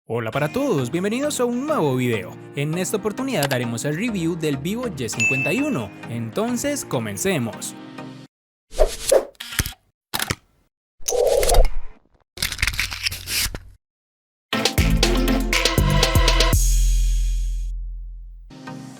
Hola para todos, bienvenidos a un nuevo video. En esta oportunidad haremos el review del Vivo Y51, entonces comencemos.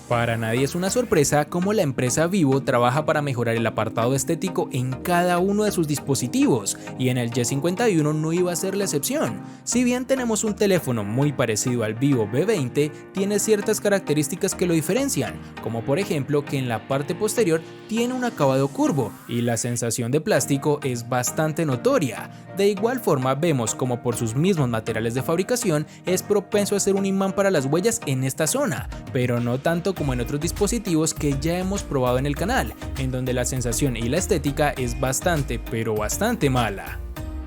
Para nadie es una sorpresa cómo la empresa Vivo trabaja para mejorar el apartado estético en cada uno de sus dispositivos, y en el Y51 no iba a ser la excepción. Si bien tenemos un teléfono muy parecido al Vivo V20, tiene ciertas características que lo diferencian, como por ejemplo que en la parte posterior tiene un acabado curvo y la sensación de plástico es bastante notoria. De igual forma vemos como por sus mismos materiales de fabricación es propenso a ser un imán para las huellas en esta zona, pero no tanto como en otros dispositivos que ya hemos probado en el canal, en donde la sensación y la estética es bastante pero bastante mala.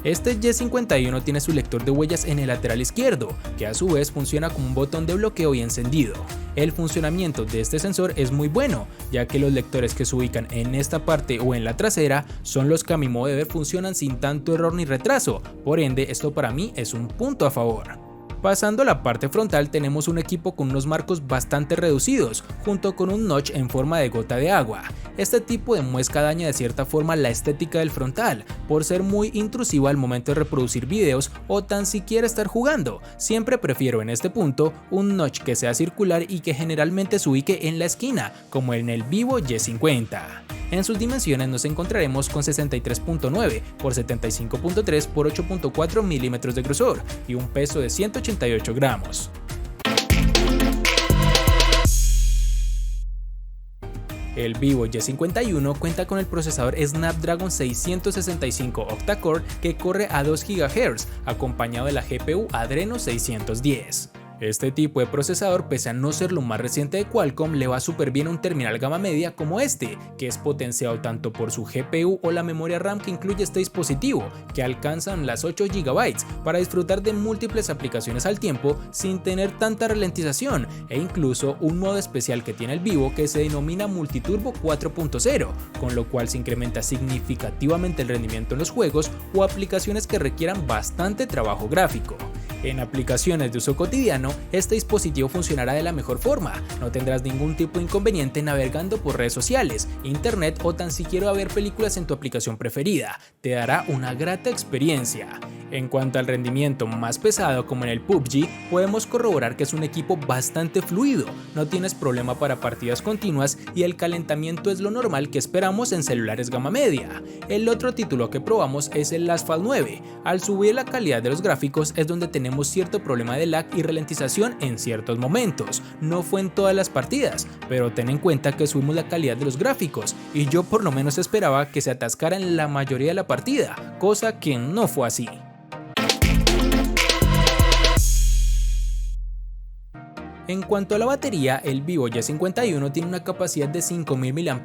Este Y51 tiene su lector de huellas en el lateral izquierdo, que a su vez funciona como un botón de bloqueo y encendido. El funcionamiento de este sensor es muy bueno, ya que los lectores que se ubican en esta parte o en la trasera son los que a mi modo de ver funcionan sin tanto error ni retraso, por ende esto para mí es un punto a favor. Pasando a la parte frontal tenemos un equipo con unos marcos bastante reducidos, junto con un notch en forma de gota de agua. Este tipo de muesca daña de cierta forma la estética del frontal, por ser muy intrusiva al momento de reproducir videos o tan siquiera estar jugando. Siempre prefiero en este punto un notch que sea circular y que generalmente se ubique en la esquina, como en el Vivo Y50. En sus dimensiones nos encontraremos con 63.9 por 75.3 por 8.4 milímetros de grosor y un peso de 188 gramos. El Vivo Y51 cuenta con el procesador Snapdragon 665 octa-core que corre a 2 GHz, acompañado de la GPU Adreno 610. Este tipo de procesador, pese a no ser lo más reciente de Qualcomm, le va súper bien a un terminal gama media como este, que es potenciado tanto por su GPU o la memoria RAM que incluye este dispositivo, que alcanzan las 8 GB para disfrutar de múltiples aplicaciones al tiempo sin tener tanta ralentización, e incluso un modo especial que tiene el Vivo que se denomina Multiturbo 4.0, con lo cual se incrementa significativamente el rendimiento en los juegos o aplicaciones que requieran bastante trabajo gráfico. En aplicaciones de uso cotidiano, este dispositivo funcionará de la mejor forma, no tendrás ningún tipo de inconveniente navegando por redes sociales, internet o tan siquiera ver películas en tu aplicación preferida, te dará una grata experiencia. En cuanto al rendimiento más pesado como en el PUBG, podemos corroborar que es un equipo bastante fluido, no tienes problema para partidas continuas y el calentamiento es lo normal que esperamos en celulares gama media. El otro título que probamos es el Asphalt 9, al subir la calidad de los gráficos es donde tenemos cierto problema de lag y ralentización en ciertos momentos, no fue en todas las partidas, pero ten en cuenta que subimos la calidad de los gráficos y yo por lo menos esperaba que se atascara en la mayoría de la partida, cosa que no fue así. En cuanto a la batería, el Vivo Y51 tiene una capacidad de 5000 mAh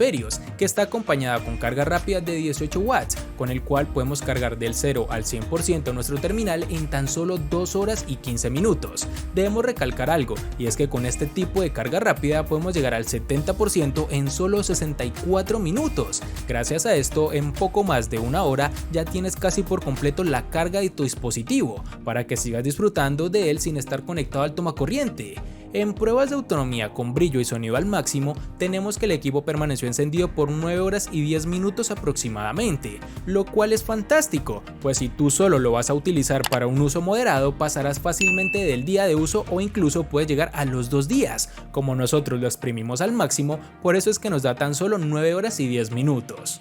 que está acompañada con carga rápida de 18 watts, con el cual podemos cargar del 0 al 100% nuestro terminal en tan solo 2 horas y 15 minutos. Debemos recalcar algo, y es que con este tipo de carga rápida podemos llegar al 70% en solo 64 minutos. Gracias a esto, en poco más de una hora ya tienes casi por completo la carga de tu dispositivo, para que sigas disfrutando de él sin estar conectado al tomacorriente. En pruebas de autonomía con brillo y sonido al máximo, tenemos que el equipo permaneció encendido por 9 horas y 10 minutos aproximadamente, lo cual es fantástico, pues si tú solo lo vas a utilizar para un uso moderado, pasarás fácilmente del día de uso o incluso puedes llegar a los 2 días, como nosotros lo exprimimos al máximo, por eso es que nos da tan solo 9 horas y 10 minutos.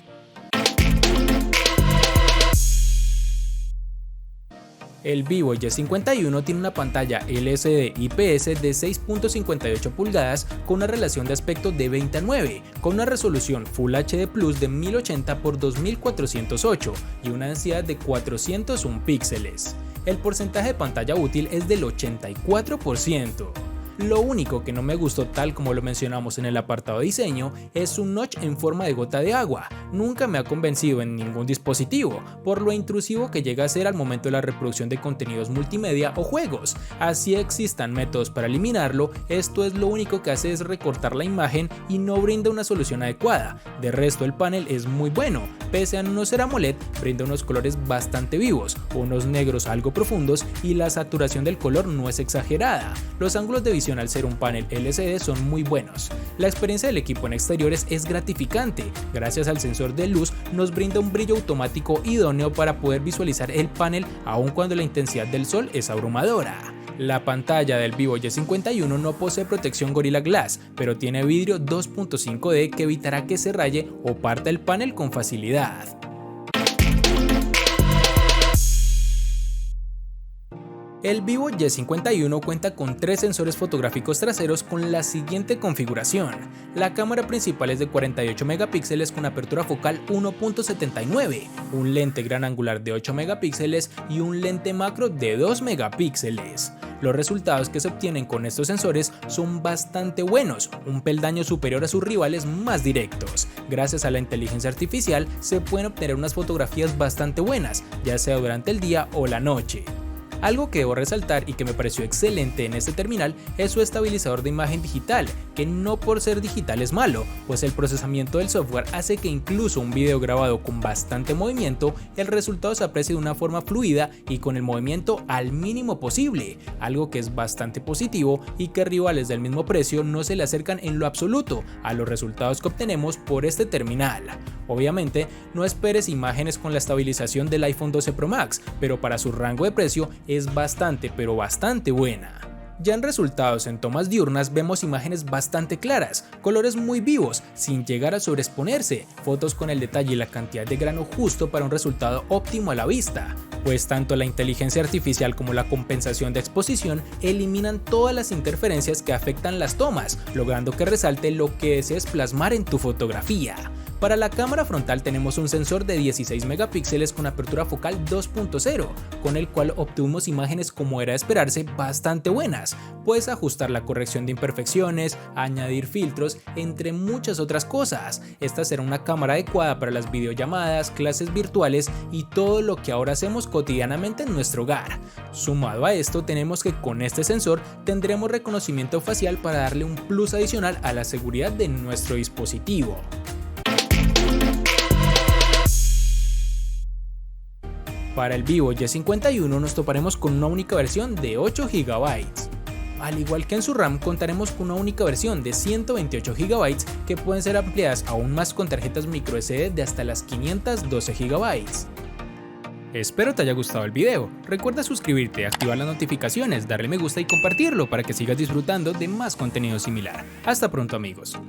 El Vivo Y51 tiene una pantalla LCD IPS de 6.58 pulgadas con una relación de aspecto de 20:9, con una resolución Full HD Plus de 1080 x 2408 y una densidad de 401 píxeles. El porcentaje de pantalla útil es del 84%. Lo único que no me gustó, tal como lo mencionamos en el apartado de diseño, es un notch en forma de gota de agua. Nunca me ha convencido en ningún dispositivo, por lo intrusivo que llega a ser al momento de la reproducción de contenidos multimedia o juegos. Así existan métodos para eliminarlo, esto es lo único que hace es recortar la imagen y no brinda una solución adecuada. De resto, el panel es muy bueno, pese a no ser AMOLED, brinda unos colores bastante vivos, unos negros algo profundos y la saturación del color no es exagerada. Los ángulos de visión al ser un panel LCD son muy buenos. La experiencia del equipo en exteriores es gratificante, gracias al sensor de luz nos brinda un brillo automático idóneo para poder visualizar el panel aun cuando la intensidad del sol es abrumadora. La pantalla del Vivo Y51 no posee protección Gorilla Glass, pero tiene vidrio 2.5D que evitará que se raye o parta el panel con facilidad. El Vivo Y51 cuenta con 3 sensores fotográficos traseros con la siguiente configuración. La cámara principal es de 48 megapíxeles con apertura focal 1.79, un lente gran angular de 8 megapíxeles y un lente macro de 2 megapíxeles. Los resultados que se obtienen con estos sensores son bastante buenos, un peldaño superior a sus rivales más directos. Gracias a la inteligencia artificial se pueden obtener unas fotografías bastante buenas, ya sea durante el día o la noche. Algo que debo resaltar y que me pareció excelente en este terminal es su estabilizador de imagen digital, que no por ser digital es malo, pues el procesamiento del software hace que incluso un video grabado con bastante movimiento, el resultado se aprecie de una forma fluida y con el movimiento al mínimo posible, algo que es bastante positivo y que rivales del mismo precio no se le acercan en lo absoluto a los resultados que obtenemos por este terminal. Obviamente, no esperes imágenes con la estabilización del iPhone 12 Pro Max, pero para su rango de precio es bastante pero bastante buena. Ya en resultados en tomas diurnas vemos imágenes bastante claras, colores muy vivos, sin llegar a sobreexponerse, fotos con el detalle y la cantidad de grano justo para un resultado óptimo a la vista, pues tanto la inteligencia artificial como la compensación de exposición eliminan todas las interferencias que afectan las tomas, logrando que resalte lo que desees plasmar en tu fotografía. Para la cámara frontal tenemos un sensor de 16 megapíxeles con apertura focal 2.0, con el cual obtuvimos imágenes, como era de esperarse, bastante buenas. Puedes ajustar la corrección de imperfecciones, añadir filtros, entre muchas otras cosas. Esta será una cámara adecuada para las videollamadas, clases virtuales y todo lo que ahora hacemos cotidianamente en nuestro hogar. Sumado a esto, tenemos que con este sensor tendremos reconocimiento facial para darle un plus adicional a la seguridad de nuestro dispositivo. Para el Vivo Y51 nos toparemos con una única versión de 8 GB. Al igual que en su RAM, contaremos con una única versión de 128 GB que pueden ser ampliadas aún más con tarjetas microSD de hasta las 512 GB. Espero te haya gustado el video. Recuerda suscribirte, activar las notificaciones, darle me gusta y compartirlo para que sigas disfrutando de más contenido similar. Hasta pronto, amigos.